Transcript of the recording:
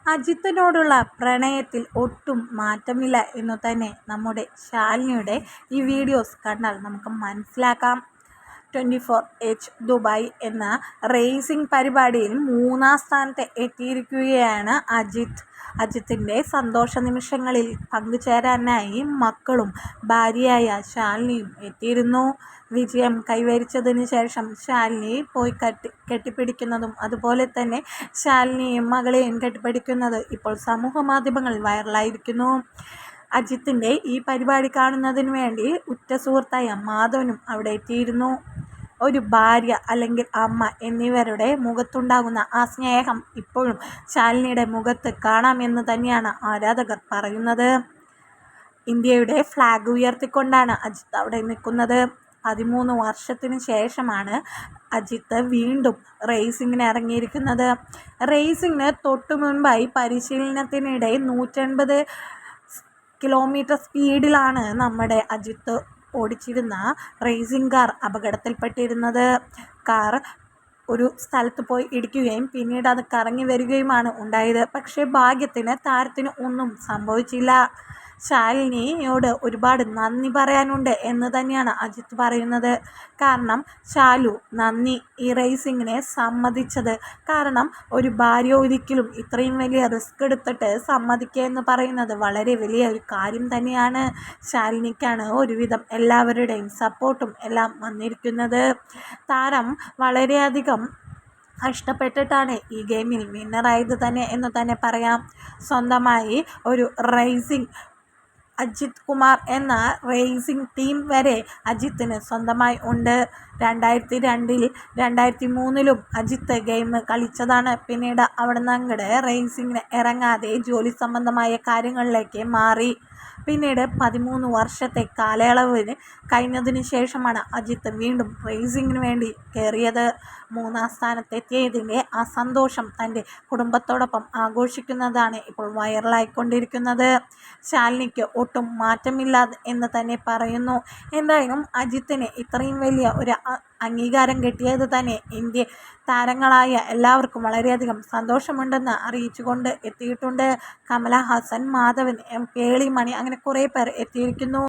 അജിത്തിനോടുള്ള പ്രണയത്തിൽ ഒട്ടും മാറ്റമില്ല എന്നു തന്നെ നമ്മുടെ ശാലിനിയുടെ ഈ വീഡിയോസ് കണ്ടാൽ നമുക്ക് മനസ്സിലാക്കാം. 24H ദുബായ് എന്ന റേസിംഗ് പരിപാടിയിൽ 3-ാം സ്ഥാനത്ത് എത്തിയിരിക്കുകയാണ് അജിത്ത്. അജിത്തിൻ്റെ സന്തോഷ നിമിഷങ്ങളിൽ പങ്കുചേരാനായി മക്കളും ഭാര്യയായ ശാലിനിയും എത്തിയിരുന്നു. വിജയം കൈവരിച്ചതിന് ശേഷം ശാലിനി പോയി കെട്ടിപ്പിടിക്കുന്നതും അതുപോലെ തന്നെ ശാലിനിയും മകളെയും കെട്ടിപ്പിടിക്കുന്നത് ഇപ്പോൾ സമൂഹ മാധ്യമങ്ങളിൽ വൈറലായിരിക്കുന്നു. അജിത്തിൻ്റെ ഈ പരിപാടി കാണുന്നതിന് വേണ്ടി ഉറ്റ സുഹൃത്തായ മാധവനും അവിടെ എത്തിയിരുന്നു. ഒരു ഭാര്യ അല്ലെങ്കിൽ അമ്മ എന്നിവരുടെ മുഖത്തുണ്ടാകുന്ന ആ സ്നേഹം ഇപ്പോഴും ശാലിനിയുടെ മുഖത്ത് കാണാമെന്ന് തന്നെയാണ് ആരാധകർ പറയുന്നത്. ഇന്ത്യയുടെ ഫ്ലാഗ് ഉയർത്തിക്കൊണ്ടാണ് അജിത്ത് അവിടെ നിൽക്കുന്നത്. 13 വർഷത്തിന് ശേഷമാണ് അജിത്ത് വീണ്ടും റേസിങ്ങിന് ഇറങ്ങിയിരിക്കുന്നത്. റേസിങ്ങിന് തൊട്ടു മുൻപായി പരിശീലനത്തിനിടെ 180 കിലോമീറ്റർ സ്പീഡിലാണ് നമ്മുടെ അജിത്ത് ഓടിച്ചിരുന്ന റേസിംഗ് കാർ അപകടത്തിൽപ്പെട്ടിരുന്നത്. കാർ ഒരു സ്ഥലത്ത് പോയി ഇടിക്കുകയും പിന്നീട് അത് കറങ്ങി വരികയുമാണ് ഉണ്ടായത്. പക്ഷേ ഭാഗ്യത്തിന് താരത്തിന് ഒന്നും സംഭവിച്ചില്ല. ശാലിനിയോട് ഒരുപാട് നന്ദി പറയാനുണ്ട് എന്ന് തന്നെയാണ് അജിത്ത് പറയുന്നത്. കാരണം ശാലു നന്ദി ഈ റേസിങ്ങിനെ സമ്മതിച്ചത്. കാരണം ഒരു ഭാര്യ ഒരിക്കലും ഇത്രയും വലിയ റിസ്ക് എടുത്തിട്ട് സമ്മതിക്കുക എന്ന് പറയുന്നത് വളരെ വലിയ ഒരു കാര്യം തന്നെയാണ്. ശാലിനിക്കാണ് ഒരുവിധം എല്ലാവരുടെയും സപ്പോർട്ടും എല്ലാം വന്നിരിക്കുന്നത്. താരം വളരെയധികം കഷ്ടപ്പെട്ടിട്ടാണ് ഈ ഗെയിമിൽ വിന്നറായത് തന്നെ എന്ന് തന്നെ പറയാം. സ്വന്തമായി ഒരു റേസിംഗ് അജിത് കുമാർ എന്ന റേസിംഗ് ടീം വരെ അജിത്തിന് സ്വന്തമായി ഉണ്ട്. 2002-ൽ 2003-ലും അജിത്ത് ഗെയിം കളിച്ചതാണ്. പിന്നീട് അവിടെ നിന്ന് അങ്ങോട്ട് റേസിങ്ങിന് ഇറങ്ങാതെ ജോലി സംബന്ധമായ കാര്യങ്ങളിലേക്ക് മാറി. പിന്നീട് 13 വർഷത്തെ കാലയളവിന് കഴിഞ്ഞതിന് ശേഷമാണ് അജിത്ത് വീണ്ടും റേസിങ്ങിന് വേണ്ടി കയറിയത്. 3-ാം സ്ഥാനത്തെത്തിയതിൻ്റെ ആ സന്തോഷം തൻ്റെ കുടുംബത്തോടൊപ്പം ആഘോഷിക്കുന്നതാണ് ഇപ്പോൾ വൈറലായിക്കൊണ്ടിരിക്കുന്നത്. ശാലിനിക്ക് ഒട്ടും മാറ്റമില്ല എന്ന് തന്നെ പറയുന്നു. എന്തായാലും അജിത്തിന് ഇത്രയും വലിയ ഒരു അംഗീകാരം കിട്ടിയത് തന്നെ ഇന്ത്യ താരങ്ങളായ എല്ലാവർക്കും വളരെയധികം സന്തോഷമുണ്ടെന്ന് അറിയിച്ചുകൊണ്ട് എത്തിയിട്ടുണ്ട്. കമലഹാസൻ, മാധവൻ, പേളിമണി അങ്ങനെ കുറേ പേർ എത്തിയിരിക്കുന്നു.